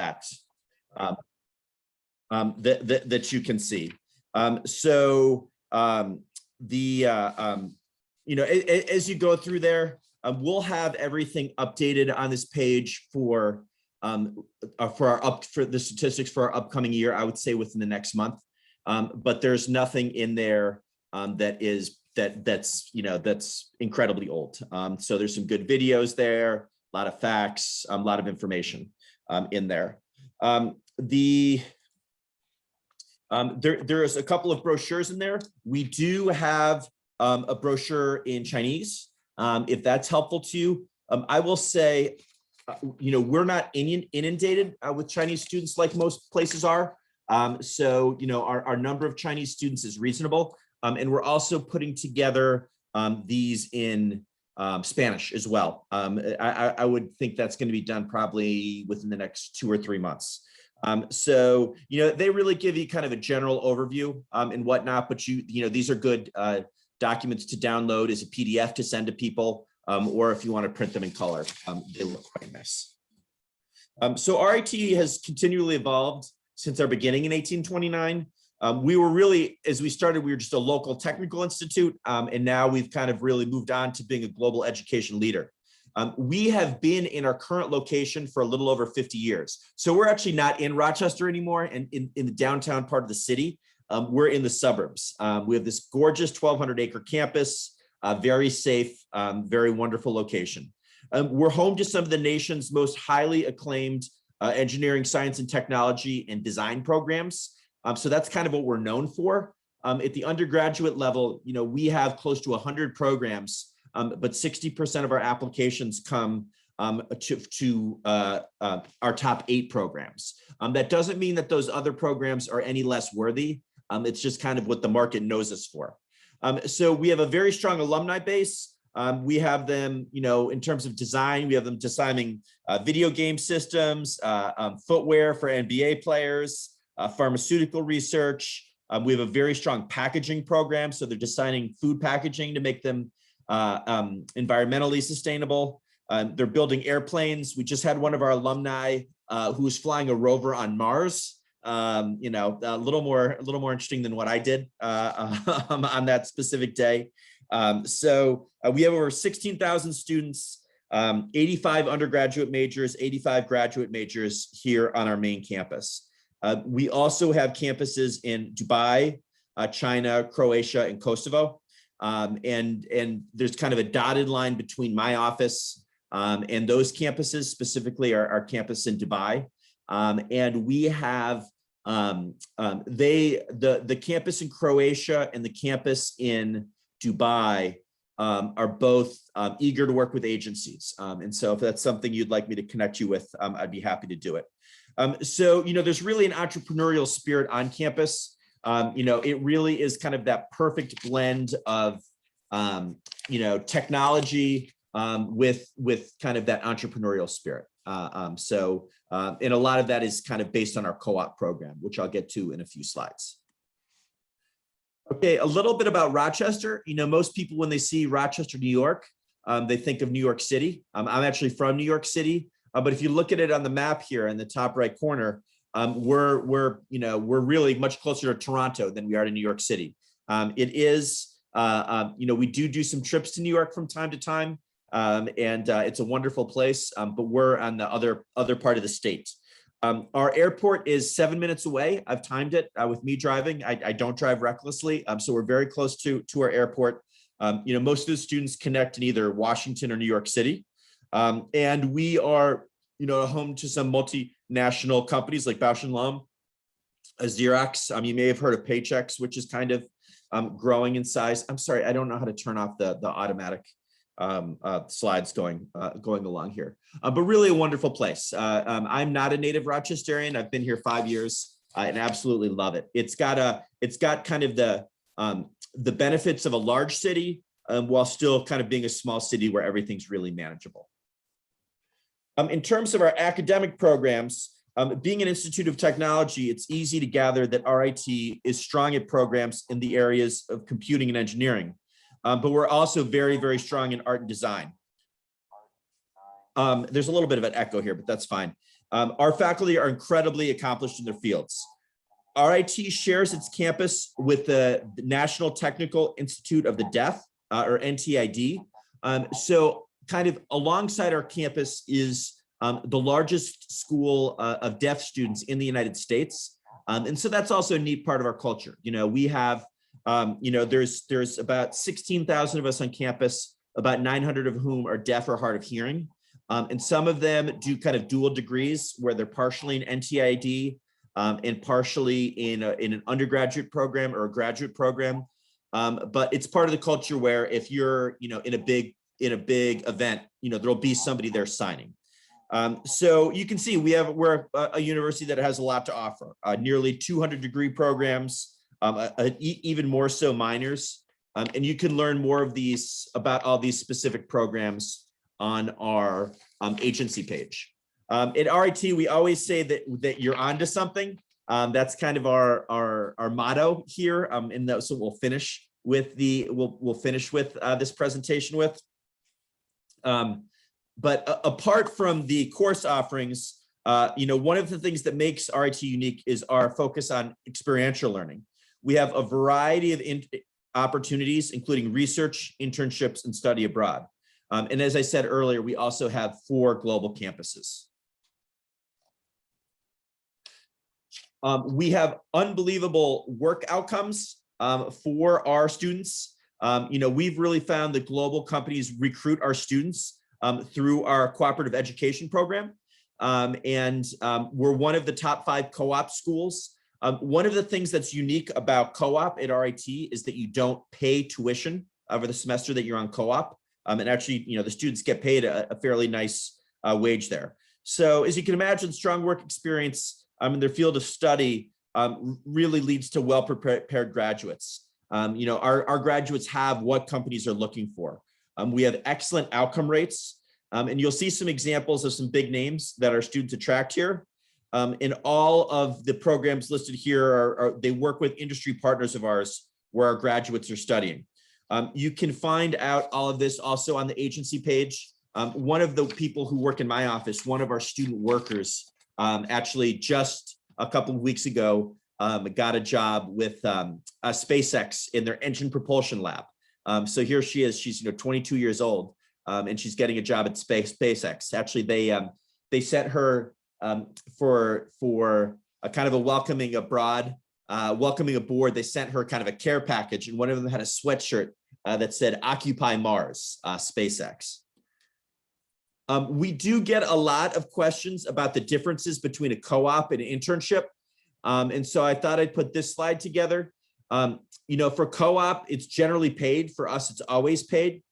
that that you can see. You know, as you go through there, we'll have everything updated on this page for the statistics for our upcoming year, I would say within the next month. But there's nothing in there that's incredibly old. So there's some good videos there, a lot of facts, a lot of information in there. There's a couple of brochures in there. We do have a brochure in Chinese, if that's helpful to you. I will say, you know, we're not inundated with Chinese students like most places are. So, you know, our number of Chinese students is reasonable. And we're also putting together these in Spanish as well. I would think that's going to be done probably within the next 2 or 3 months. So, you know, they really give you kind of a general overview and whatnot, but you know, these are good documents to download as a PDF to send to people, or if you want to print them in color, they look quite nice. So RIT has continually evolved since our beginning in 1829. We were really, as we started, we were just a local technical institute, and now we've kind of really moved on to being a global education leader. We have been in our current location for a little over 50 years. So we're actually not in Rochester anymore and in the downtown part of the city. We're in the suburbs. We have this gorgeous 1,200-acre campus, very safe, very wonderful location. We're home to some of the nation's most highly acclaimed engineering, science, and technology and design programs. So that's kind of what we're known for. At the undergraduate level, you know, we have close to 100 programs, but 60% of our applications come to our top 8 programs. That doesn't mean that those other programs are any less worthy. It's just kind of what the market knows us for. So we have a very strong alumni base. We have them, you know, in terms of design, we have them designing video game systems, footwear for NBA players, pharmaceutical research. We have a very strong packaging program. So they're designing food packaging to make them environmentally sustainable. They're building airplanes. We just had one of our alumni who was flying a rover on Mars. You know, a little more interesting than what I did on that specific day. So we have over 16,000 students, 85 undergraduate majors, 85 graduate majors here on our main campus. We also have campuses in Dubai, China, Croatia, and Kosovo. And there's kind of a dotted line between my office and those campuses, specifically our campus in Dubai. And we have the campus in Croatia and the campus in Dubai are both eager to work with agencies. And so if that's something you'd like me to connect you with, I'd be happy to do it. So, you know, there's really an entrepreneurial spirit on campus. You know, it really is kind of that perfect blend of, you know, technology with kind of that entrepreneurial spirit. And a lot of that is kind of based on our co-op program, which I'll get to in a few slides. Okay, a little bit about Rochester. You know, most people, when they see Rochester, New York, they think of New York City. I'm actually from New York City, but if you look at it on the map here in the top right corner, we're really much closer to Toronto than we are to New York City. It is, you know, we do some trips to New York from time to time, and it's a wonderful place, but we're on the other part of the state. Our airport is 7 minutes away. I've timed it with me driving. I don't drive recklessly, so we're very close to our airport. You know, most of the students connect in either Washington or New York City, and we are, you know, home to some multinational companies like Bausch & Lomb, Xerox. You may have heard of Paychex, which is kind of growing in size. I'm sorry, I don't know how to turn off the automatic slides going along here, but really a wonderful place. I'm not a native Rochesterian. I've been here 5 years and absolutely love it. It's got kind of the benefits of a large city while still kind of being a small city where everything's really manageable. In terms of our academic programs, being an Institute of Technology, it's easy to gather that RIT is strong at programs in the areas of computing and engineering. But we're also very, very strong in art and design. There's a little bit of an echo here, but that's fine. Our faculty are incredibly accomplished in their fields. RIT shares its campus with the National Technical Institute of the Deaf, or NTID. So kind of alongside our campus is the largest school of deaf students in the United States. And so that's also a neat part of our culture. You know, we have, you know, there's about 16,000 of us on campus, about 900 of whom are deaf or hard of hearing. And some of them do kind of dual degrees where they're partially in NTID and partially in an undergraduate program or a graduate program. But it's part of the culture where if you're, you know, in a big event, you know, there'll be somebody there signing. So you can see we're a university that has a lot to offer, nearly 200 degree programs, even more so minors. And you can learn more of these about all these specific programs on our agency page. At RIT, we always say that you're onto something. That's kind of our motto here, and that's what we'll finish with we'll finish with this presentation with. But apart from the course offerings, you know, one of the things that makes RIT unique is our focus on experiential learning. We have a variety of opportunities, including research, internships, and study abroad. And as I said earlier, we also have 4 global campuses. We have unbelievable work outcomes for our students. You know, we've really found that global companies recruit our students through our cooperative education program. And we're one of the top 5 co-op schools. One of the things that's unique about co-op at RIT is that you don't pay tuition over the semester that you're on co-op. And actually, you know, the students get paid a fairly nice wage there. So as you can imagine, strong work experience in their field of study really leads to well-prepared graduates. You know, our graduates have what companies are looking for. We have excellent outcome rates, and you'll see some examples of some big names that our students attract here. And all of the programs listed here they work with industry partners of ours where our graduates are studying. You can find out all of this also on the agency page. One of the people who work in my office, one of our student workers, actually just a couple of weeks ago, got a job with SpaceX in their engine propulsion lab. So here she is. She's 22 years old, and she's getting a job at SpaceX. Actually, they sent her for a kind of a welcoming aboard. They sent her kind of a care package, and one of them had a sweatshirt that said "Occupy Mars, SpaceX." We do get a lot of questions about the differences between a co-op and an internship. And so I thought I'd put this slide together. You know, for co-op, it's generally paid. For us, it's always paid.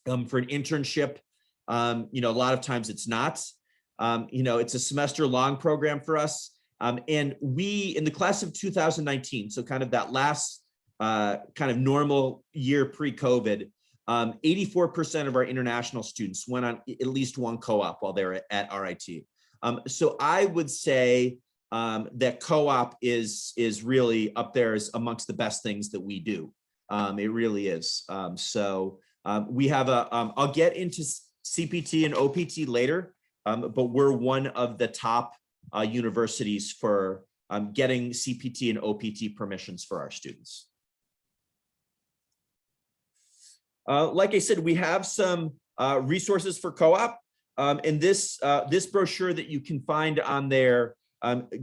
For an internship, you know, a lot of times it's not. You know, it's a semester-long program for us. And we, in the class of 2019, so kind of that last kind of normal year pre-COVID, 84% of our international students went on at least one co-op while they were at RIT. So I would say that co-op is really up there as amongst the best things that we do. It really is. So we have I'll get into CPT and OPT later, but we're one of the top universities for getting CPT and OPT permissions for our students. Like I said, we have some resources for co-op, and this brochure that you can find on there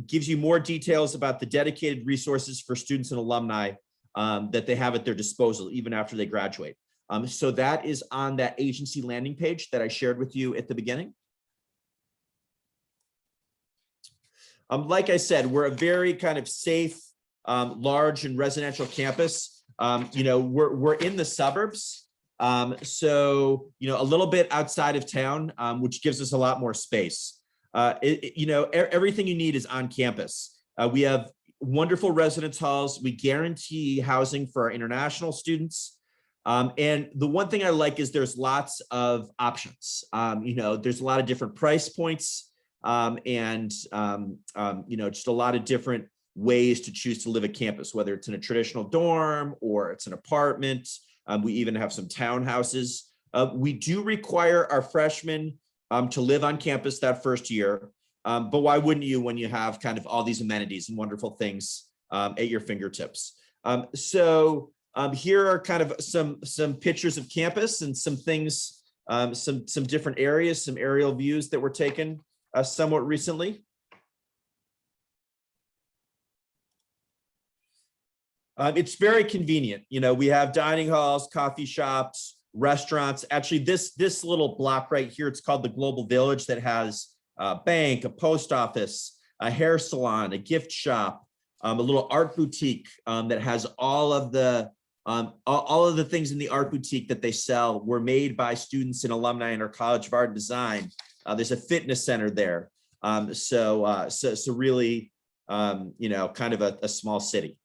gives you more details about the dedicated resources for students and alumni that they have at their disposal even after they graduate. So that is on that agency landing page that I shared with you at the beginning. Like I said, we're a very kind of safe, large and residential campus. You know, we're in the suburbs. So, you know, a little bit outside of town, which gives us a lot more space. You know, everything you need is on campus. We have wonderful residence halls. We guarantee housing for our international students. And the one thing I like is there's lots of options. You know, there's a lot of different price points and, you know, just a lot of different ways to choose to live at campus, whether it's in a traditional dorm or it's an apartment. We even have some townhouses. We do require our freshmen to live on campus that first year. But why wouldn't you when you have kind of all these amenities and wonderful things at your fingertips? Here are kind of some pictures of campus and some things, some different areas, some aerial views that were taken somewhat recently. It's very convenient. You know, we have dining halls, coffee shops, restaurants. Actually, this little block right here, it's called the Global Village, that has a bank, a post office, a hair salon, a gift shop, a little art boutique that has all of the things in the art boutique that they sell were made by students and alumni in our College of Art and Design. There's a fitness center there. So really, you know, kind of a small city.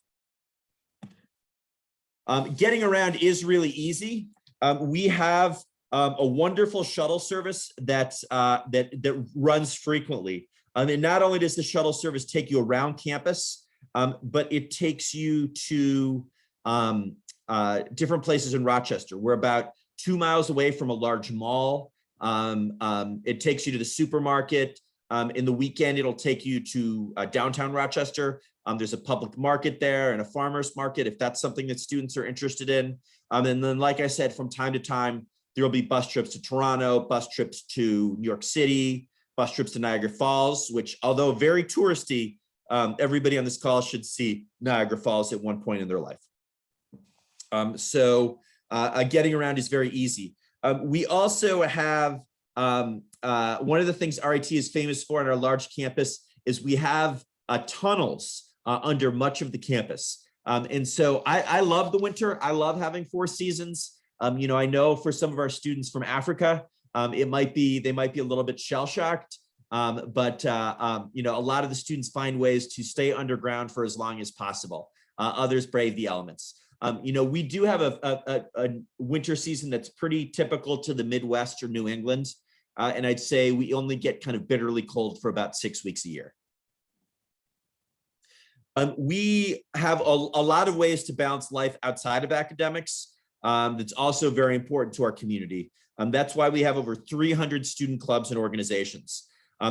Getting around is really easy. We have a wonderful shuttle service that runs frequently. And not only does the shuttle service take you around campus, but it takes you to different places in Rochester. We're about 2 miles away from a large mall. It takes you to the supermarket. In the weekend, it'll take you to downtown Rochester. There's a public market there and a farmer's market, if that's something that students are interested in. And then, like I said, from time to time, there will be bus trips to Toronto, bus trips to New York City, bus trips to Niagara Falls, which, although very touristy, everybody on this call should see Niagara Falls at one point in their life. Getting around is very easy. We also have one of the things RIT is famous for on our large campus is we have tunnels under much of the campus. And so I love the winter. I love having 4 seasons. You know, I know for some of our students from Africa, they might be a little bit shell-shocked, but you know, a lot of the students find ways to stay underground for as long as possible. Others brave the elements. You know, we do have a winter season that's pretty typical to the Midwest or New England. And I'd say we only get kind of bitterly cold for about 6 weeks a year. We have a lot of ways to balance life outside of academics. That's also very important to our community. That's why we have over 300 student clubs and organizations.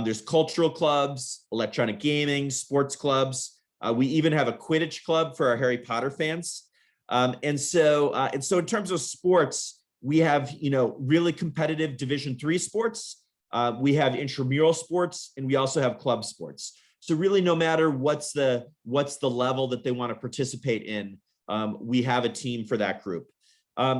There's cultural clubs, electronic gaming, sports clubs. We even have a Quidditch club for our Harry Potter fans. And so in terms of sports, we have, you know, really competitive Division III sports. We have intramural sports, and we also have club sports. So really, no matter what's the level that they want to participate in, we have a team for that group.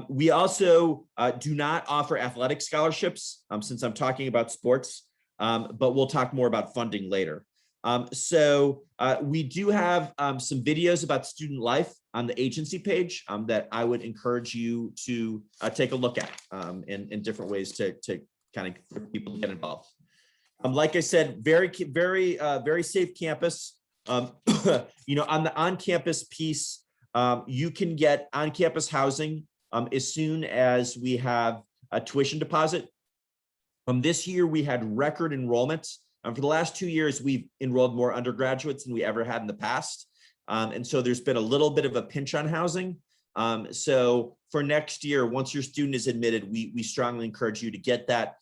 We also do not offer athletic scholarships, since I'm talking about sports, but we'll talk more about funding later. We do have some videos about student life on the agency page that I would encourage you to take a look at in different ways to kind of for people to get involved. Like I said, very safe campus. You know, on the on-campus piece, you can get on-campus housing as soon as we have a tuition deposit. This year we had record enrollment. For the last 2 years, we've enrolled more undergraduates than we ever had in the past. And so there's been a little bit of a pinch on housing. So for next year, once your student is admitted, we strongly encourage you to get that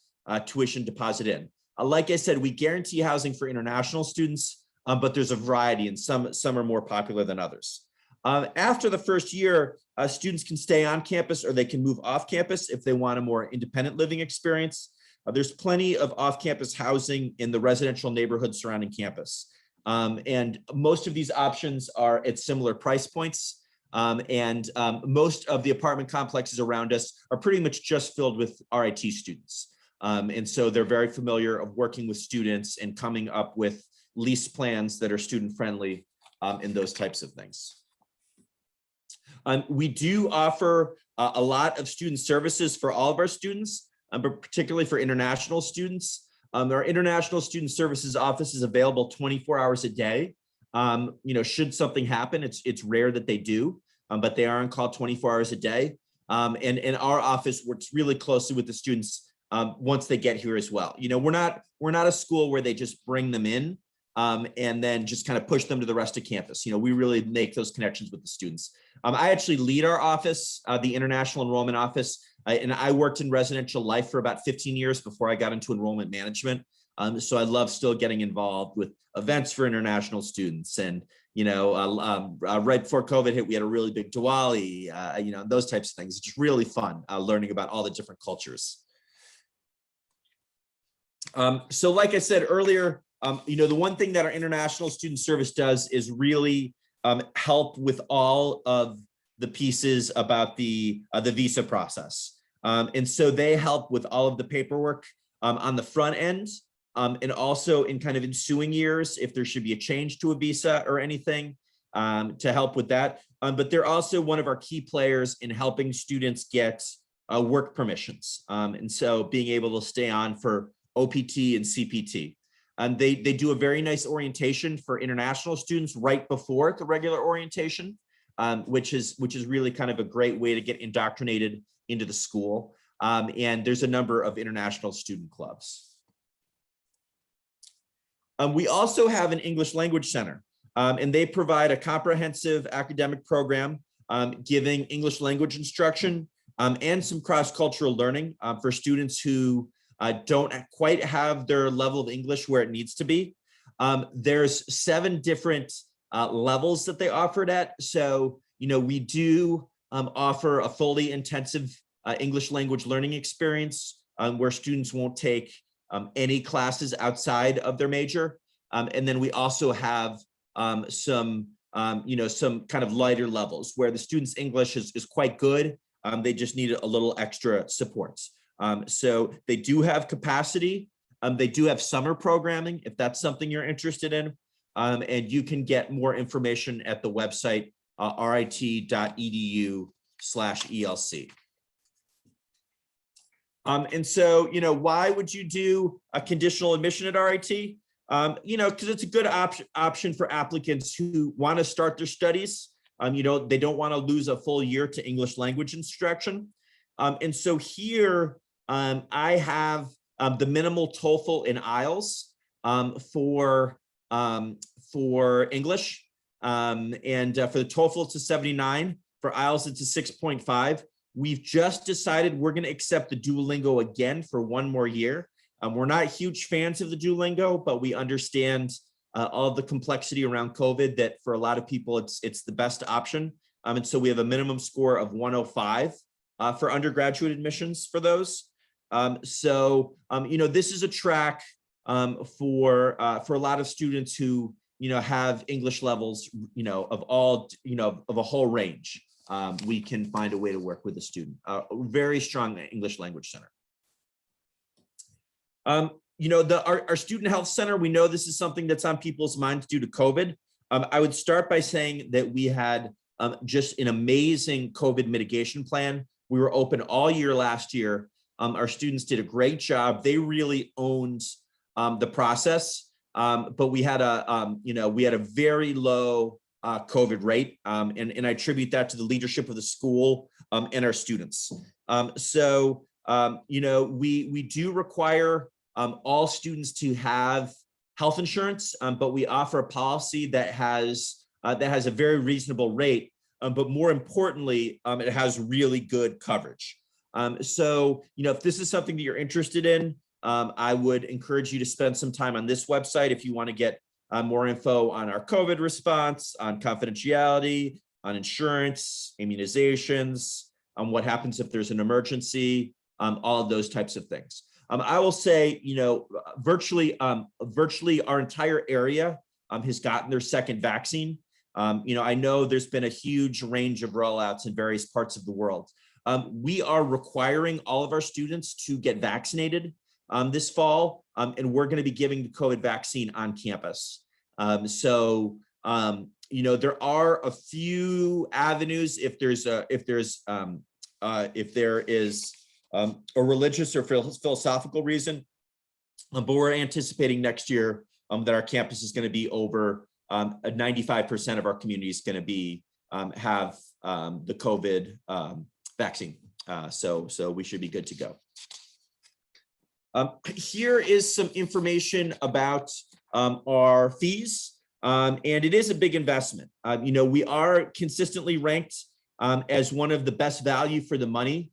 tuition deposit in. Like I said, we guarantee housing for international students, but there's a variety, and some are more popular than others. After the first year, students can stay on campus or they can move off campus if they want a more independent living experience. There's plenty of off-campus housing in the residential neighborhood surrounding campus. And most of these options are at similar price points. Most of the apartment complexes around us are pretty much just filled with RIT students. And so they're very familiar of working with students and coming up with lease plans that are student-friendly and those types of things. We do offer a lot of student services for all of our students, but particularly for international students. Our International Student Services office is available 24 hours a day. You know, should something happen, it's rare that they do, but they are on call 24 hours a day. And our office works really closely with the students once they get here as well. You know, we're not a school where they just bring them in and then just kind of push them to the rest of campus. You know, we really make those connections with the students. I actually lead our office, the International Enrollment Office, and I worked in residential life for about 15 years before I got into enrollment management. So I love still getting involved with events for international students. And, right before COVID hit, we had a really big Diwali, those types of things. It's just really fun learning about all the different cultures. So like I said earlier, the one thing that our International Student Service does is really help with all of the pieces about the visa process. And so they help with all of the paperwork on the front end, and also in kind of ensuing years, if there should be a change to a visa or anything, to help with that. But they're also one of our key players in helping students get work permissions. And so being able to stay on for OPT and CPT. They do a very nice orientation for international students right before the regular orientation, which is really kind of a great way to get indoctrinated into the school. And there's a number of international student clubs. We also have an English language center, and they provide a comprehensive academic program giving English language instruction and some cross-cultural learning for students who don't quite have their level of English where it needs to be. There's 7 different levels that they offer it at. So, we do offer a fully intensive English language learning experience where students won't take any classes outside of their major. And then we also have some kind of lighter levels where the students' English is quite good. They just need a little extra support. So they do have capacity. They do have summer programming if that's something you're interested in. And you can get more information at the website, rit.edu/ELC. And so, why would you do a conditional admission at RIT? Because it's a good option for applicants who want to start their studies. They don't want to lose a full year to English language instruction. And so here I have the minimal TOEFL and IELTS for English. And for the TOEFL, it's a 79. For IELTS, it's a 6.5. We've just decided we're going to accept the Duolingo again for 1 more year. We're not huge fans of the Duolingo, but we understand all of the complexity around COVID, that for a lot of people, it's the best option. And so we have a minimum score of 105 for undergraduate admissions for those. This is a track for a lot of students who, have English levels, of a whole range. We can find a way to work with a student. Very strong English language center. Our student health center, we know this is something that's on people's minds due to COVID. I would start by saying that we had just an amazing COVID mitigation plan. We were open all year last year. Our students did a great job. They really owned the process, but we had a very low COVID rate, and I attribute that to the leadership of the school and our students. We do require all students to have health insurance, but we offer a policy that has a very reasonable rate, but more importantly, it has really good coverage. If this is something that you're interested in, I would encourage you to spend some time on this website if you want to get more info on our COVID response, on confidentiality, on insurance, immunizations, on what happens if there's an emergency, all of those types of things. I will say, virtually our entire area has gotten their second vaccine. I know there's been a huge range of rollouts in various parts of the world. We are requiring all of our students to get vaccinated this fall, and we're going to be giving the COVID vaccine on campus. There are a few avenues if there is a religious or philosophical reason, but we're anticipating next year that our campus is going to be over 95% of our community is going to be have the COVID vaccine. So we should be good to go. Here is some information about our fees, and it is a big investment. We are consistently ranked as one of the best value for the money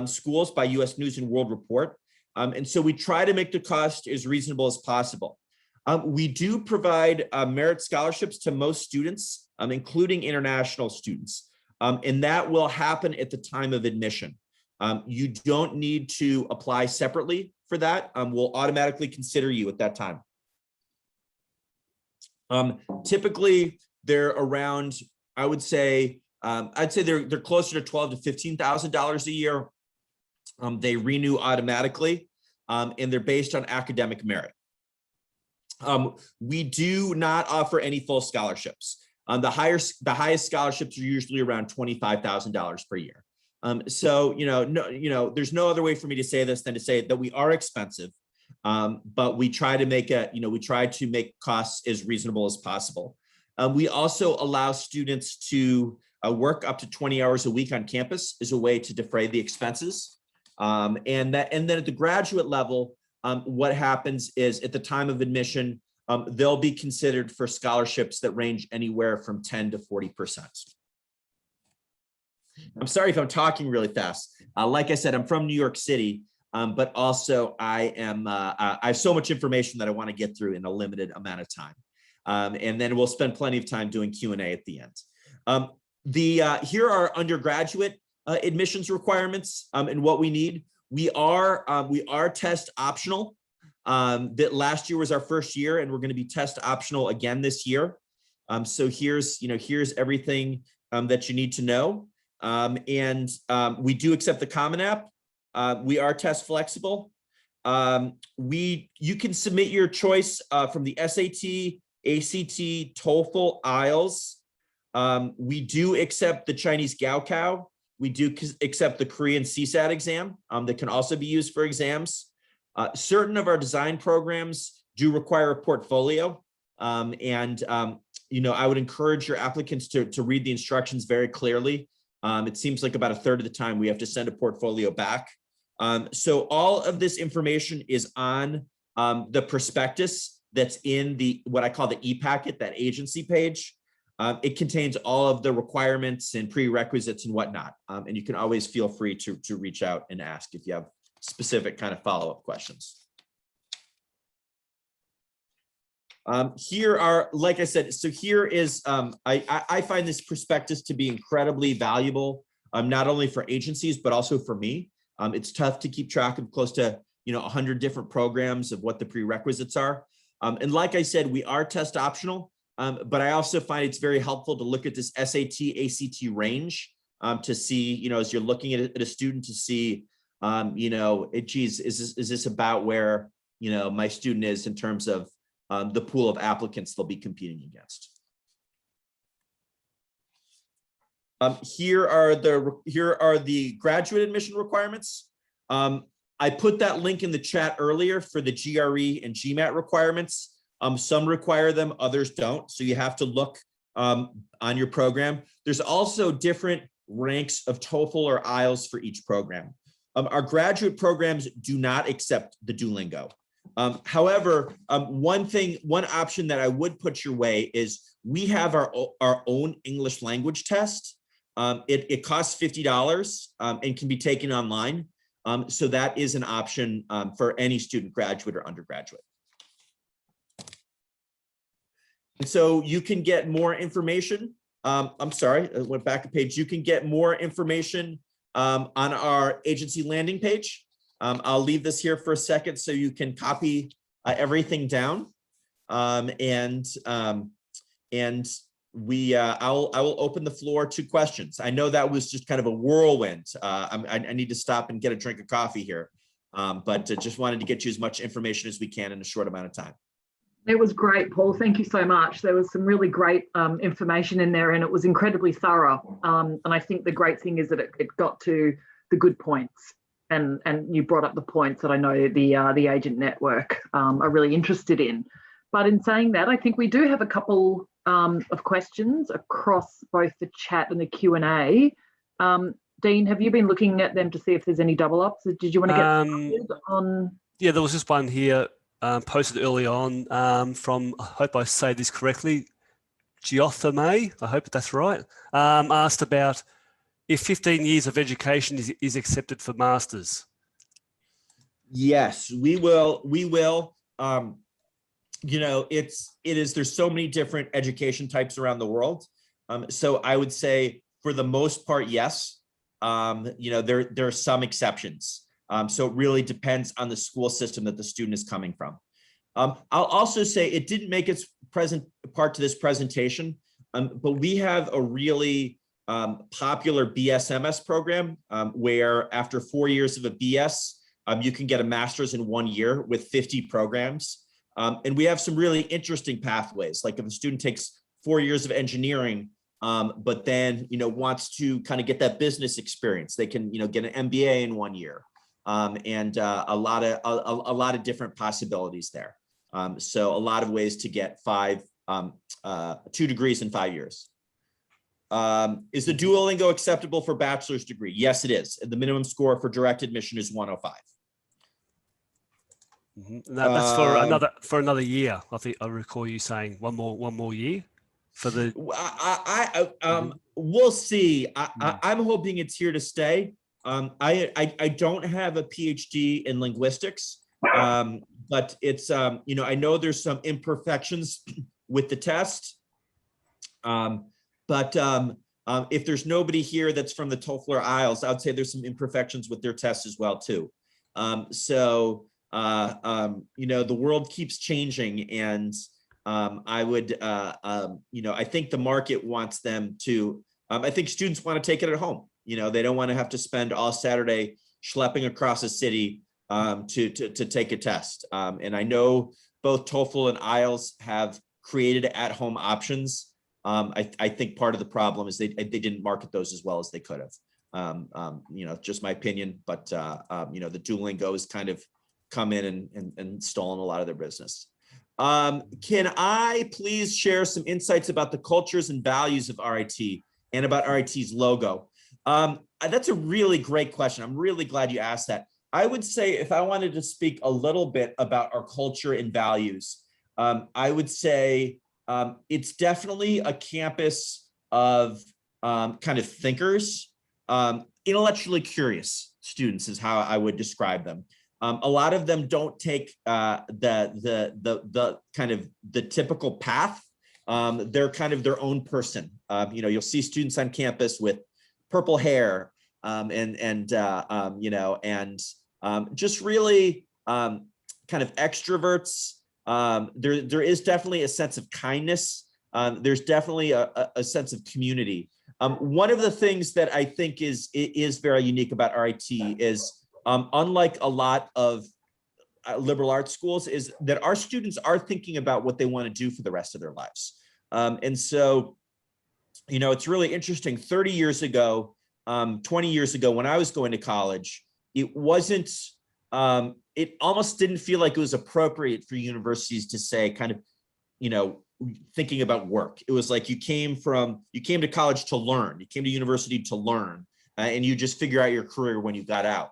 schools by U.S. News and World Report. And so we try to make the cost as reasonable as possible. We do provide merit scholarships to most students, including international students. And that will happen at the time of admission. You don't need to apply separately for that. We'll automatically consider you at that time. Typically, they're around, I would say, I'd say they're closer to $12,000 to $15,000 a year. They renew automatically, and they're based on academic merit. We do not offer any full scholarships. The highest scholarships are usually around $25,000 per year. So there's no other way for me to say this than to say that we are expensive, but we try to make costs as reasonable as possible. We also allow students to work up to 20 hours a week on campus as a way to defray the expenses. And then at the graduate level, what happens is at the time of admission, they'll be considered for scholarships that range anywhere from 10 to 40%. I'm sorry if I'm talking really fast. Like I said, I'm from New York City, but also I have so much information that I want to get through in a limited amount of time. And then we'll spend plenty of time doing Q&A at the end. Here are undergraduate admissions requirements and what we need. We are test optional. That last year was our first year, and we're going to be test optional again this year. So here's everything that you need to know. We do accept the Common App. We are test flexible. You can submit your choice from the SAT, ACT, TOEFL, IELTS. We do accept the Chinese Gaokao. We do accept the Korean CSAT exam that can also be used for exams. Certain of our design programs do require a portfolio. I would encourage your applicants to read the instructions very clearly. It seems like about a third of the time we have to send a portfolio back. So all of this information is on the prospectus that's in what I call the e-packet, that agency page. It contains all of the requirements and prerequisites and whatnot. And you can always feel free to reach out and ask if you have specific kind of follow-up questions. Here are, like I said, so here is, I find this prospectus to be incredibly valuable, not only for agencies, but also for me. It's tough to keep track of close to 100 different programs of what the prerequisites are. And like I said, we are test optional, but I also find it's very helpful to look at this SAT, ACT range to see, as you're looking at a student to see, geez, is this about where, my student is in terms of the pool of applicants they'll be competing against. Here are the graduate admission requirements. I put that link in the chat earlier for the GRE and GMAT requirements. Some require them, others don't. So you have to look on your program. There's also different ranks of TOEFL or IELTS for each program. Our graduate programs do not accept the Duolingo. However, one option that I would put your way is we have our own English language test. It costs $50 and can be taken online. So that is an option for any student, graduate or undergraduate. And so you can get more information. I'm sorry, I went back a page. You can get more information on our agency landing page. I'll leave this here for a second so you can copy everything down. I will open the floor to questions. I know that was just kind of a whirlwind. I need to stop and get a drink of coffee here, but just wanted to get you as much information as we can in a short amount of time. It was great, Paul. Thank you so much. There was some really great information in there, and it was incredibly thorough. And I think the great thing is that it got to the good points, and you brought up the points that I know the agent network are really interested in. But in saying that, I think we do have a couple of questions across both the chat and the Q&A. Dean, have you been looking at them to see if there's any double ups? Did you want to get started on? Yeah, there was just one here posted early on from, I hope I say this correctly, Geothame, I hope that's right, asked about if 15 years of education is accepted for masters. Yes, we will. We will. There's so many different education types around the world. So I would say for the most part, yes. There are some exceptions. So it really depends on the school system that the student is coming from. I'll also say it didn't make its present part to this presentation, but we have a really popular BSMS program where after 4 years of a BS, you can get a master's in 1 year with 50 programs. And we have some really interesting pathways. Like if a student takes 4 years of engineering, but then, wants to kind of get that business experience, they can, get an MBA in 1 year. And a lot of different possibilities there. So a lot of ways to get 2 degrees in 5 years. Is the Duolingo acceptable for bachelor's degree? Yes, it is. The minimum score for direct admission is 105. That's for another year. I think I recall you saying one more year for the. We'll see. I'm hoping it's here to stay. I don't have a PhD in linguistics, but it's I know there's some imperfections with the test. But if there's nobody here that's from the TOEFL or IELTS, I'd say there's some imperfections with their test as well too. The world keeps changing, and I would, I think the market wants them to. I think students want to take it at home. They don't want to have to spend all Saturday schlepping across a city to take a test. And I know both TOEFL and IELTS have created at-home options. I think part of the problem is they didn't market those as well as they could have. Just my opinion, but the Duolingo has kind of come in and stolen a lot of their business. Can I please share some insights about the cultures and values of RIT and about RIT's logo? That's a really great question. I'm really glad you asked that. I would say if I wanted to speak a little bit about our culture and values, I would say it's definitely a campus of kind of thinkers, intellectually curious students is how I would describe them. A lot of them don't take the kind of the typical path. They're kind of their own person. You'll see students on campus with purple hair just really kind of extroverts. There is definitely a sense of kindness. There's definitely a sense of community. One of the things that I think is very unique about RIT is unlike a lot of liberal arts schools is that our students are thinking about what they want to do for the rest of their lives. And so, it's really interesting. 30 years ago, 20 years ago, when I was going to college, it wasn't, it almost didn't feel like it was appropriate for universities to say kind of, thinking about work. It was like you came to college to learn, you came to university to learn, and you just figure out your career when you got out.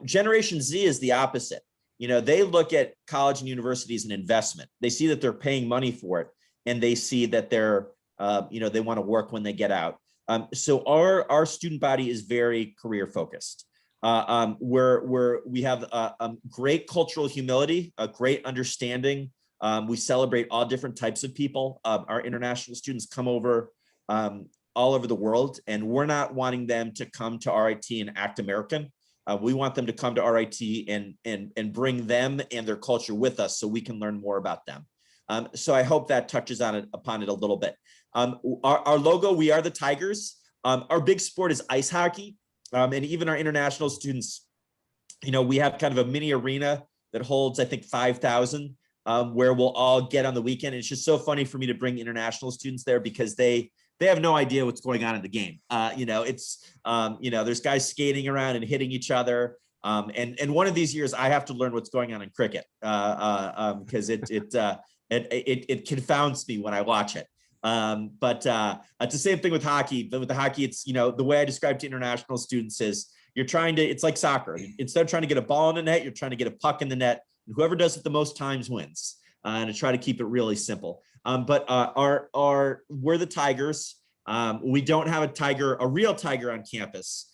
Generation Z is the opposite. They look at college and university as an investment. They see that they're paying money for it, and they see that they're, they want to work when they get out. So our student body is very career focused. We have great cultural humility, a great understanding. We celebrate all different types of people. Our international students come over all over the world, and we're not wanting them to come to RIT and act American. We want them to come to RIT and bring them and their culture with us so we can learn more about them. So I hope that touches upon it a little bit. Our logo, we are the Tigers. Our big sport is ice hockey. And even our international students, we have kind of a mini arena that holds, I think, 5,000, where we'll all get on the weekend. And it's just so funny for me to bring international students there because they have no idea what's going on in the game. There's guys skating around and hitting each other. And one of these years I have to learn what's going on in cricket because it confounds me when I watch it. But it's the same thing with hockey. But with the hockey, it's, the way I describe to international students is it's like soccer. Instead of trying to get a ball in the net, you're trying to get a puck in the net. And whoever does it the most times wins. And I try to keep it really simple. But we're the Tigers. We don't have a real tiger on campus.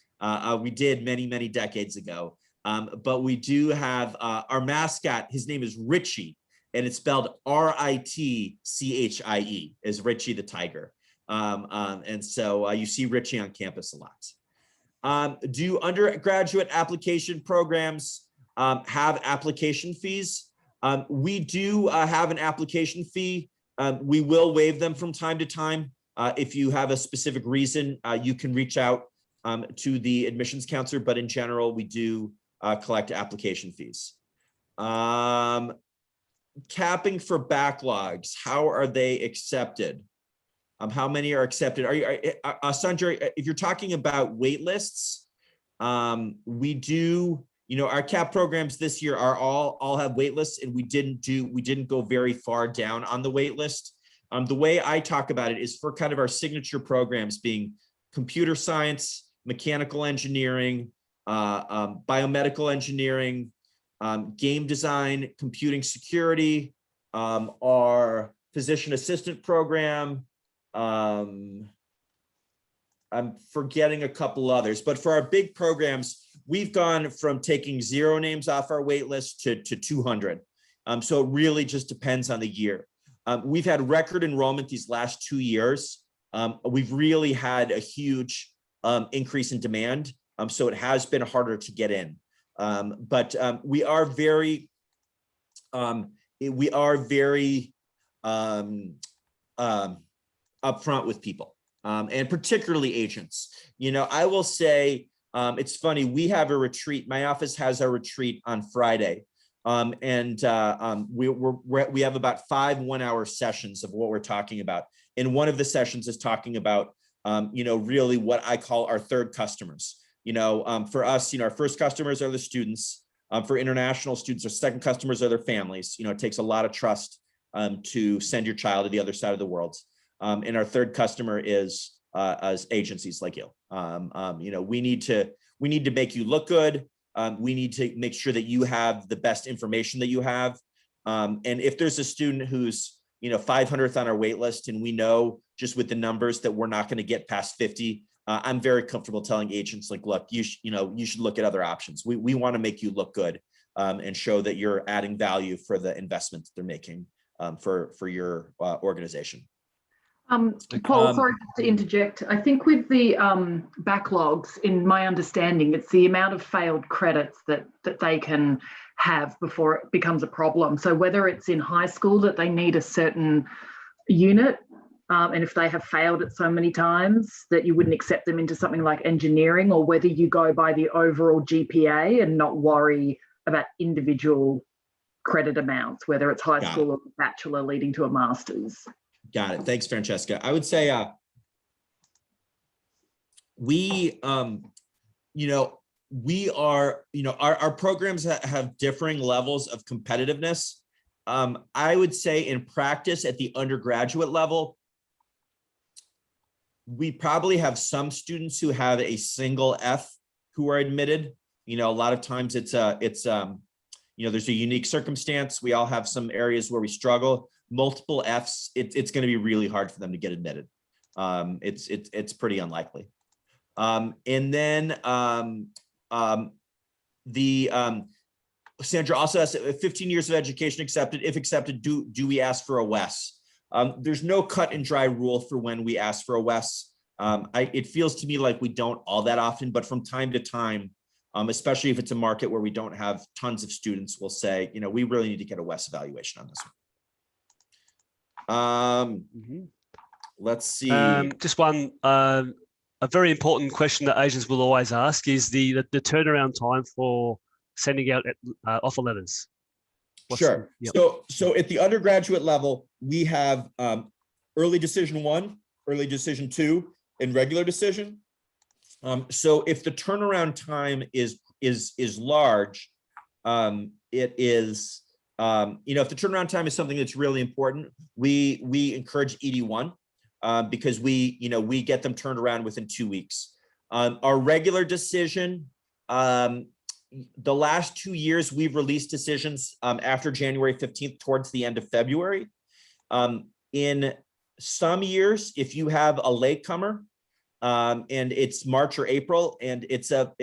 We did many, many decades ago. But we do have our mascot. His name is Richie, and it's spelled Ritchie, is Richie the tiger. And so you see Richie on campus a lot. Do undergraduate application programs have application fees? We do have an application fee. We will waive them from time to time. If you have a specific reason, you can reach out to the admissions counselor, but in general, we do collect application fees. Capping for backlogs, how are they accepted? How many are accepted? Sandra, if you're talking about wait lists, we do, our CAP programs this year are all have wait lists, and we didn't go very far down on the wait list. The way I talk about it is for kind of our signature programs being computer science, mechanical engineering, biomedical engineering, game design, computing security, our physician assistant program. I'm forgetting a couple others, but for our big programs, we've gone from taking 0 names off our wait list to 200. So it really just depends on the year. We've had record enrollment these last 2 years. We've really had a huge increase in demand. So it has been harder to get in. But we are very upfront with people, and particularly agents. I will say, it's funny, we have a retreat. My office has a retreat on Friday. We have about 5 one-hour sessions of what we're talking about. And one of the sessions is talking about, really what I call our third customers. For us, our first customers are the students. For international students, our second customers are their families. It takes a lot of trust to send your child to the other side of the world. And our third customer is as agencies like you. We need to make you look good. We need to make sure that you have the best information that you have. And if there's a student who's 500th on our wait list, and we know just with the numbers that we're not going to get past 50, I'm very comfortable telling agents like, look, you should look at other options. We want to make you look good and show that you're adding value for the investment that they're making for your organization. Paul, sorry to interject. I think with the backlogs, in my understanding, it's the amount of failed credits that they can have before it becomes a problem. So whether it's in high school that they need a certain unit, and if they have failed it so many times that you wouldn't accept them into something like engineering, or whether you go by the overall GPA and not worry about individual credit amounts, whether it's high school or bachelor leading to a master's. Got it. Thanks, Francesca. I would say we are, our programs have differing levels of competitiveness. I would say in practice at the undergraduate level, we probably have some students who have a single F who are admitted. A lot of times it's there's a unique circumstance. We all have some areas where we struggle. Multiple Fs, it's going to be really hard for them to get admitted. It's pretty unlikely. And then Sandra also has 15 years of education accepted. If accepted, do we ask for a WES? There's no cut and dry rule for when we ask for a WES. It feels to me like we don't all that often, but from time to time, especially if it's a market where we don't have tons of students, we'll say, we really need to get a WES evaluation on this one. Let's see. Just one, a very important question that agents will always ask is the turnaround time for sending out offer letters. Sure. Yep. So at the undergraduate level, we have early decision 1, early decision 2, and regular decision. So if the turnaround time is large, it is, if the turnaround time is something that's really important, we encourage ED1 because we get them turned around within 2 weeks. Our regular decision, the last 2 years, we've released decisions after January 15th towards the end of February. In some years, if you have a latecomer and it's March or April, and it's a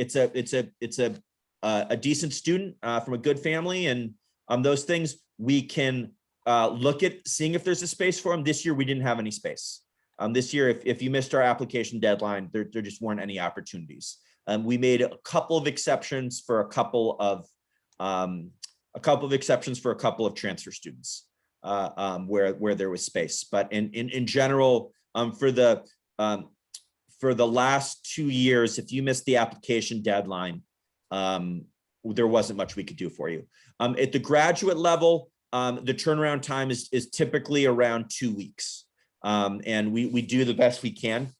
a decent student from a good family and those things, we can look at seeing if there's a space for them. This year, we didn't have any space. This year, if you missed our application deadline, there just weren't any opportunities. We made a couple of exceptions for a couple of transfer students where there was space. But in general, for the last 2 years, if you missed the application deadline, there wasn't much we could do for you. At the graduate level, the turnaround time is typically around 2 weeks. And we do the best we can.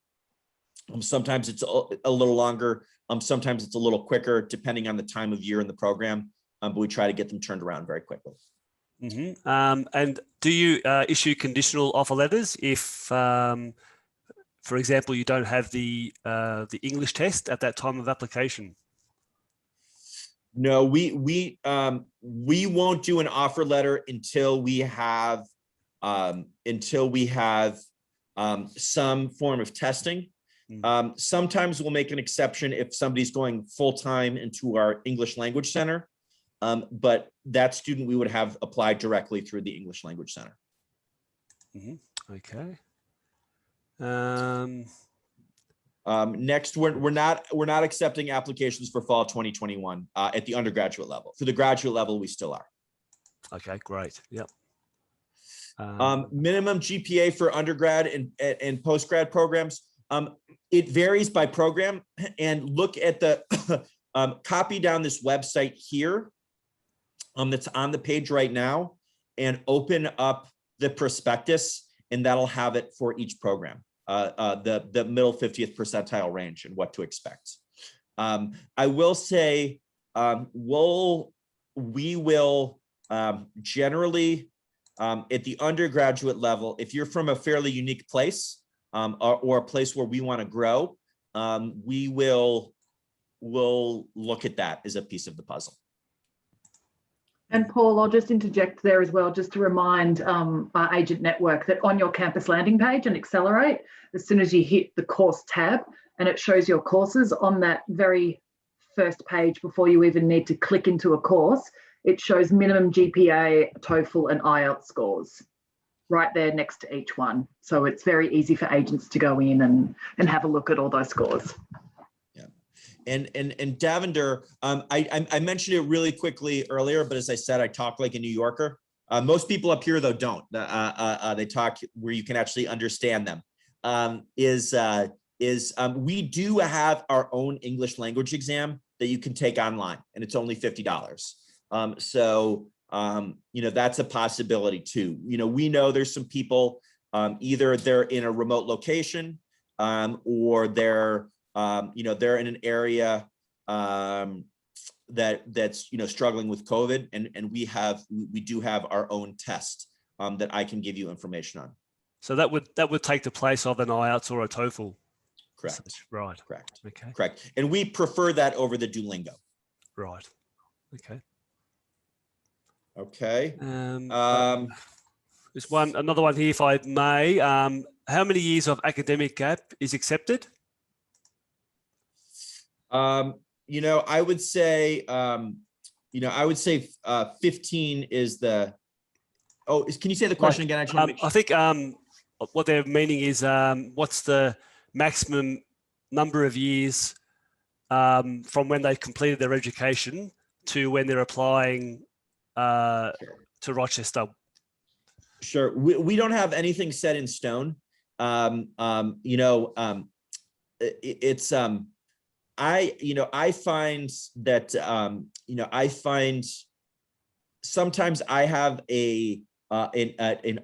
Sometimes it's a little longer. Sometimes it's a little quicker, depending on the time of year in the program. But we try to get them turned around very quickly. And do you issue conditional offer letters if, for example, you don't have the English test at that time of application? No, we won't do an offer letter until we have some form of testing. Sometimes we'll make an exception if somebody's going full-time into our English language center, but that student we would have applied directly through the English language center. Okay. Next, we're not accepting applications for fall 2021 at the undergraduate level. For the graduate level, we still are. Okay, great. Yep. Minimum GPA for undergrad and postgrad programs. It varies by program, and look at the copy down this website here that's on the page right now and open up the prospectus, and that'll have it for each program. The middle 50th percentile range and what to expect. I will say we will generally at the undergraduate level, if you're from a fairly unique place or a place where we want to grow, we'll look at that as a piece of the puzzle. And Paul, I'll just interject there as well, just to remind our agent network that on your campus landing page and Accelerate, as soon as you hit the course tab and it shows your courses on that very first page before you even need to click into a course, it shows minimum GPA, TOEFL and IELTS scores right there next to each one. So it's very easy for agents to go in and have a look at all those scores. And Davinder, I mentioned it really quickly earlier, but as I said, I talk like a New Yorker. Most people up here though don't. They talk where you can actually understand them. We do have our own English language exam that you can take online, and it's only $50. That's a possibility too. We know there's some people either they're in a remote location or they're in an area that's struggling with COVID, and we do have our own test that I can give you information on. So that would take the place of an IELTS or a TOEFL. Correct. Right. Correct. Okay. Correct. And we prefer that over the Duolingo. Right. Okay. Okay. There's another one here, if I may. How many years of academic gap is accepted? I would say 15 is the. Oh, can you say the question again? I think what they're meaning is what's the maximum number of years from when they completed their education to when they're applying to Rochester? Sure. We don't have anything set in stone. I find that sometimes I have an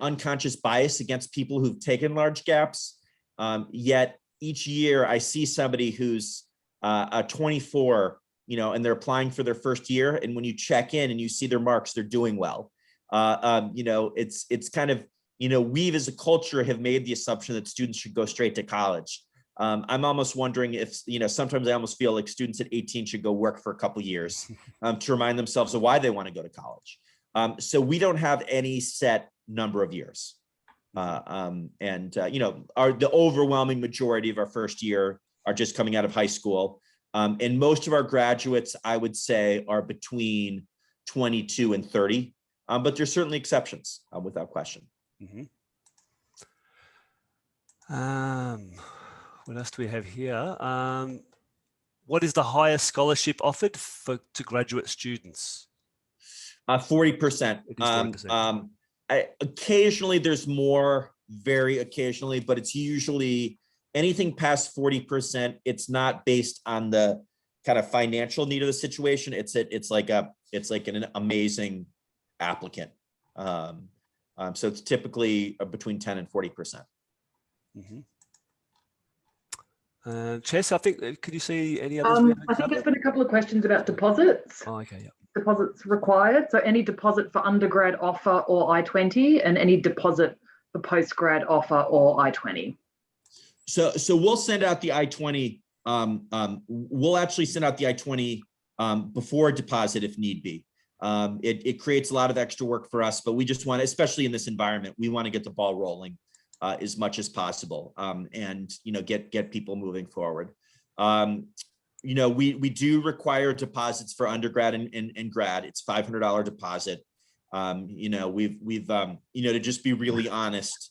unconscious bias against people who've taken large gaps. Yet each year I see somebody who's 24, and they're applying for their first year. And when you check in and you see their marks, they're doing well. It's kind of, we as a culture have made the assumption that students should go straight to college. I'm almost wondering if, sometimes I almost feel like students at 18 should go work for a couple of years to remind themselves of why they want to go to college. So we don't have any set number of years. The overwhelming majority of our first year are just coming out of high school. And most of our graduates, I would say, are between 22 and 30, but there's certainly exceptions, without question. Mm-hmm. What else do we have here? What is the highest scholarship offered to graduate students? 40%. It is 40%. Occasionally there's more, very occasionally, but it's usually anything past 40%. It's not based on the kind of financial need of the situation. It's like an amazing applicant. So it's typically between 10 and 40%. Mm-hmm. Chess, I think, could you see any others? I think there's been a couple of questions about deposits. Oh, okay, yeah. Deposits required. So any deposit for undergrad offer or I-20, and any deposit for postgrad offer or I-20. So we'll send out the I-20. We'll actually send out the I-20 before deposit if need be. It creates a lot of extra work for us, but we just want, especially in this environment, we want to get the ball rolling as much as possible, and get people moving forward. We do require deposits for undergrad and grad. It's $500 deposit. We've to just be really honest,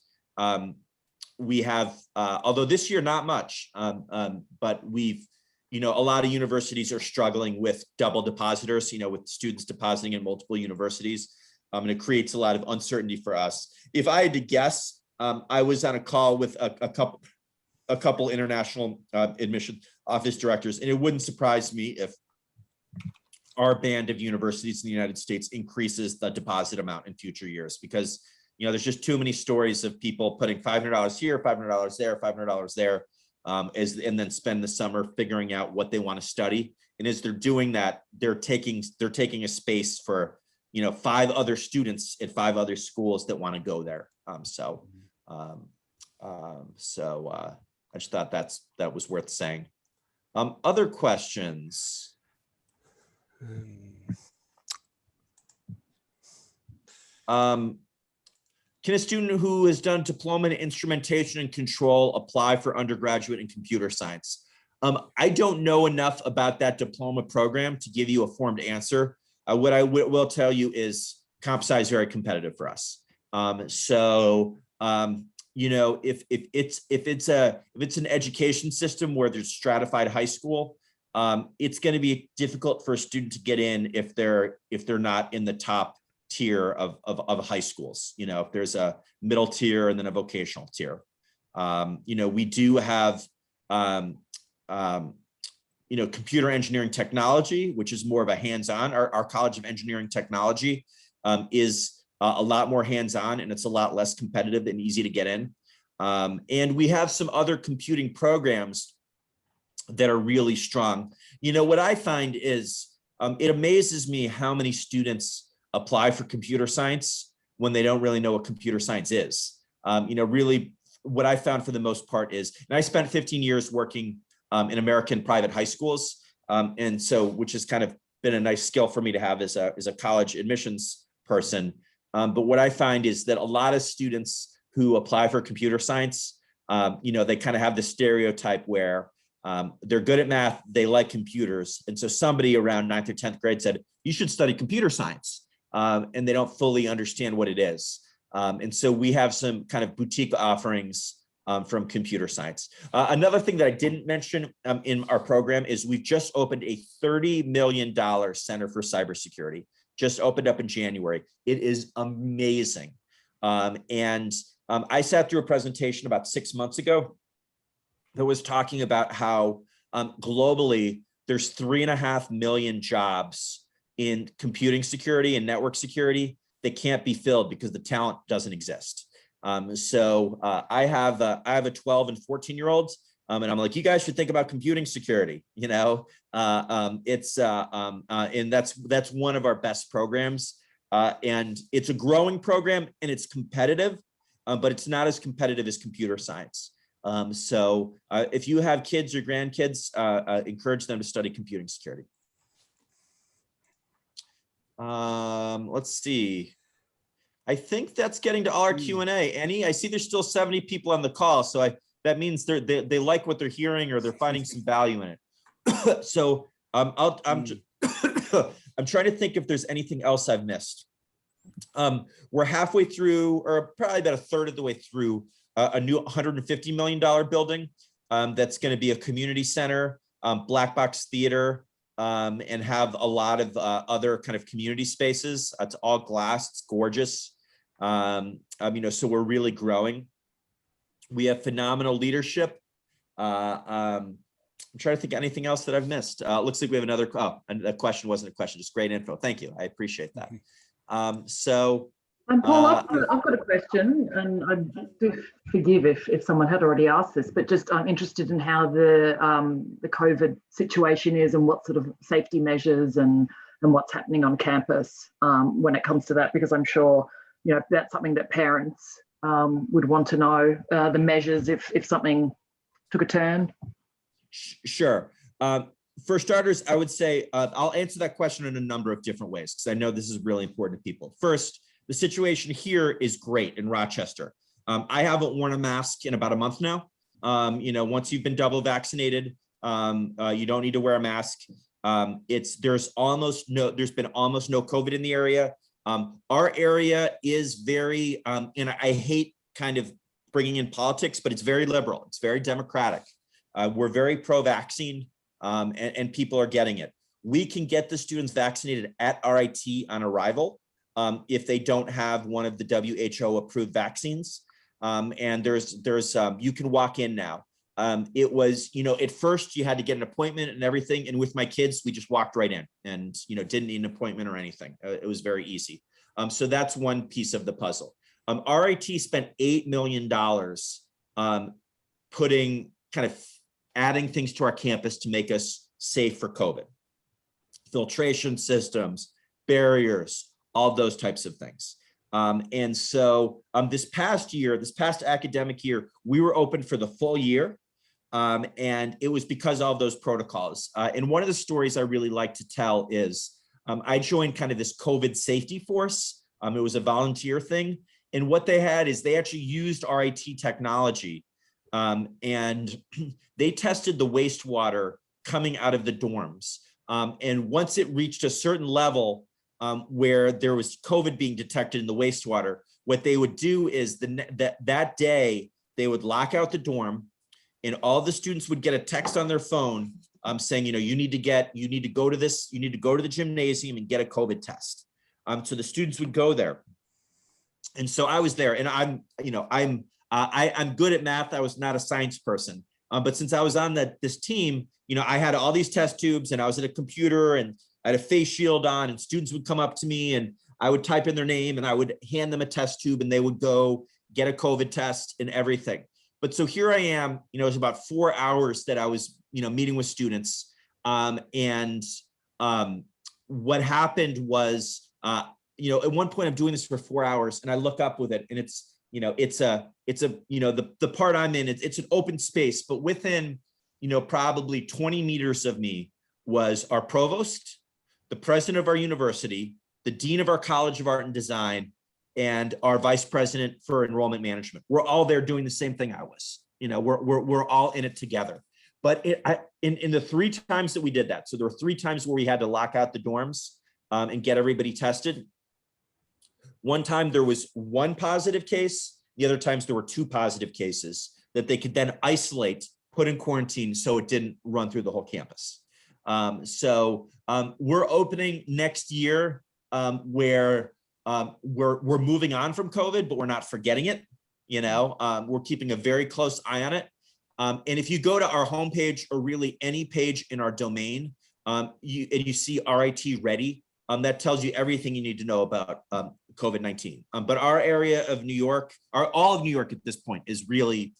we have, although this year not much, but we've, a lot of universities are struggling with double depositors, with students depositing in multiple universities, and it creates a lot of uncertainty for us. If I had to guess, I was on a call with a couple international admission office directors, and it wouldn't surprise me if our band of universities in the United States increases the deposit amount in future years, because there's just too many stories of people putting $500 here, $500 there, $500 there, and then spend the summer figuring out what they want to study. And as they're doing that, they're taking a space for 5 other students at 5 other schools that want to go there. I just thought that was worth saying. Other questions? Can a student who has done diploma in instrumentation and control apply for undergraduate in computer science? I don't know enough about that diploma program to give you a formed answer. What I will tell you is comp sci is very competitive for us. If it's an education system where there's stratified high school, it's going to be difficult for a student to get in if they're not in the top tier of high schools. If there's a middle tier and then a vocational tier. We do have computer engineering technology, which is more of a hands-on. Our College of Engineering Technology is a lot more hands-on, and it's a lot less competitive and easy to get in. And we have some other computing programs that are really strong. What I find is it amazes me how many students apply for computer science when they don't really know what computer science is. Really what I found for the most part is, and I spent 15 years working in American private high schools. And so, which has kind of been a nice skill for me to have as a college admissions person. But what I find is that a lot of students who apply for computer science, they kind of have this stereotype where they're good at math, they like computers. And so somebody around 9th or 10th grade said, you should study computer science. And they don't fully understand what it is. And so we have some kind of boutique offerings from computer science. Another thing that I didn't mention in our program is we've just opened a $30 million Center for Cybersecurity, just opened up in January. It is amazing. I sat through a presentation about 6 months ago that was talking about how globally there's 3.5 million jobs in computing security and network security that can't be filled because the talent doesn't exist. I have a 12 and 14-year-olds, and I'm like, you guys should think about computing security. And that's one of our best programs, and it's a growing program and it's competitive, but it's not as competitive as computer science. If you have kids or grandkids, encourage them to study computing security. Let's see. I think that's getting to all our Q&A. Annie, I see there's still 70 people on the call, so that means they like what they're hearing or they're finding some value in it. So I'm trying to think if there's anything else I've missed. We're halfway through, or probably about a third of the way through, a new $150 million building that's going to be a community center, black box theater, and have a lot of other kind of community spaces. It's all glass. It's gorgeous. So we're really growing. We have phenomenal leadership. I'm trying to think of anything else that I've missed. Looks like we have another. Oh, and that question wasn't a question, just great info. Thank you. I appreciate that. Paul, I've got a question, and I do forgive if someone had already asked this, but just I'm interested in how the COVID situation is and what sort of safety measures and what's happening on campus when it comes to that, because I'm sure that's something that parents would want to know, the measures if something took a turn. Sure. For starters, I would say I'll answer that question in a number of different ways because I know this is really important to people. First, the situation here is great in Rochester. I haven't worn a mask in about a month now. Once you've been double vaccinated, you don't need to wear a mask. There's been almost no COVID in the area. Our area is very, and I hate kind of bringing in politics, but it's very liberal. It's very democratic. We're very pro-vaccine, and people are getting it. We can get the students vaccinated at RIT on arrival if they don't have one of the WHO approved vaccines. And you can walk in now. It was, at first you had to get an appointment and everything. And with my kids, we just walked right in and, didn't need an appointment or anything. It was very easy. So that's one piece of the puzzle. RIT spent $8 million adding things to our campus to make us safe for COVID. Filtration systems, barriers, all those types of things. And so this past academic year, we were open for the full year. And it was because of all those protocols. And one of the stories I really like to tell is I joined kind of this COVID safety force. It was a volunteer thing. And what they had is they actually used RIT technology and they tested the wastewater coming out of the dorms. And once it reached a certain level where there was COVID being detected in the wastewater, what they would do is that day they would lock out the dorm, and all the students would get a text on their phone saying, you need to go to the gymnasium and get a COVID test. So the students would go there. And so I was there, and I'm good at math. I was not a science person. But since I was on this team, I had all these test tubes, and I was at a computer, and I had a face shield on, and students would come up to me, and I would type in their name, and I would hand them a test tube, and they would go get a COVID test and everything. But so here I am, it was about 4 hours that I was, meeting with students. And what happened was, at one point I'm doing this for 4 hours, and I look up with it, and it's the part I'm in, it's an open space, but within, probably 20 meters of me was our provost, the president of our university, the dean of our College of Art and Design, and our vice president for enrollment management. We're all there doing the same thing I was. We're all in it together. But in the 3 times that we did that, so there were 3 times where we had to lock out the dorms and get everybody tested. One time there was 1 positive case. The other times there were 2 positive cases that they could then isolate, put in quarantine, so it didn't run through the whole campus. So we're opening next year where we're moving on from COVID, but we're not forgetting it. We're keeping a very close eye on it. And if you go to our homepage, or really any page in our domain, you see RIT Ready, that tells you everything you need to know about COVID-19. But our area of New York, all of New York at this point, is really,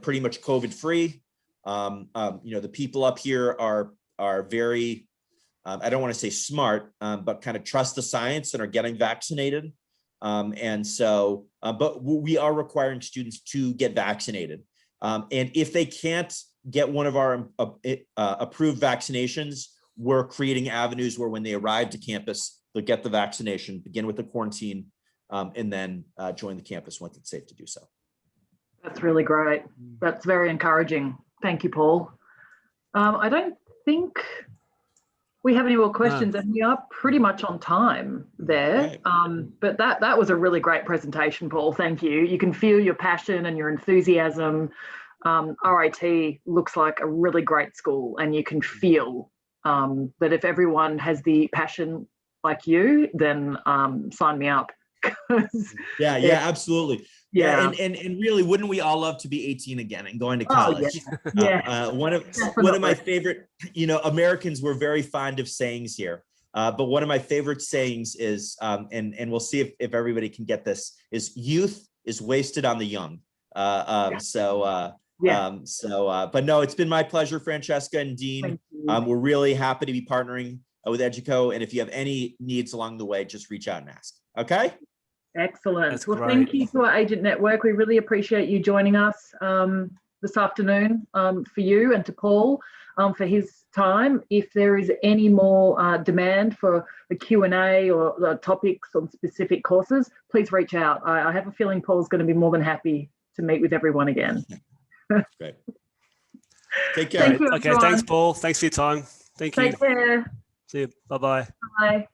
pretty much COVID free. The people up here are very, I don't want to say smart, but kind of trust the science and are getting vaccinated. And so, but we are requiring students to get vaccinated. And if they can't get one of our approved vaccinations, we're creating avenues where when they arrive to campus, they'll get the vaccination, begin with the quarantine, and then join the campus once it's safe to do so. That's really great. That's very encouraging. Thank you, Paul. I don't think we have any more questions, and we are pretty much on time there. Right. But that was a really great presentation, Paul. Thank you. You can feel your passion and your enthusiasm. RIT looks like a really great school, and you can feel that if everyone has the passion like you, then sign me up. Yeah, absolutely. Yeah. And really, wouldn't we all love to be 18 again and going to Oh, college? yeah. One of my favorite, Americans were very fond of sayings here. But one of my favorite sayings is, and we'll see if everybody can get this, is youth is wasted on the young. But no, it's been my pleasure, Francesca and Dean. We're really happy to be partnering with Educo. And if you have any needs along the way, just reach out and ask. Okay. Excellent. That's well, great. Thank you to our agent network. We really appreciate you joining us this afternoon, for you and to Paul for his time. If there is any more demand for the Q&A or topics on specific courses, please reach out. I have a feeling Paul's going to be more than happy to meet with everyone again. Great. Take care. Thank you, Okay, everyone. thanks, Paul. Thanks for your time. Thank you. Take care. See you. Bye-bye. Bye.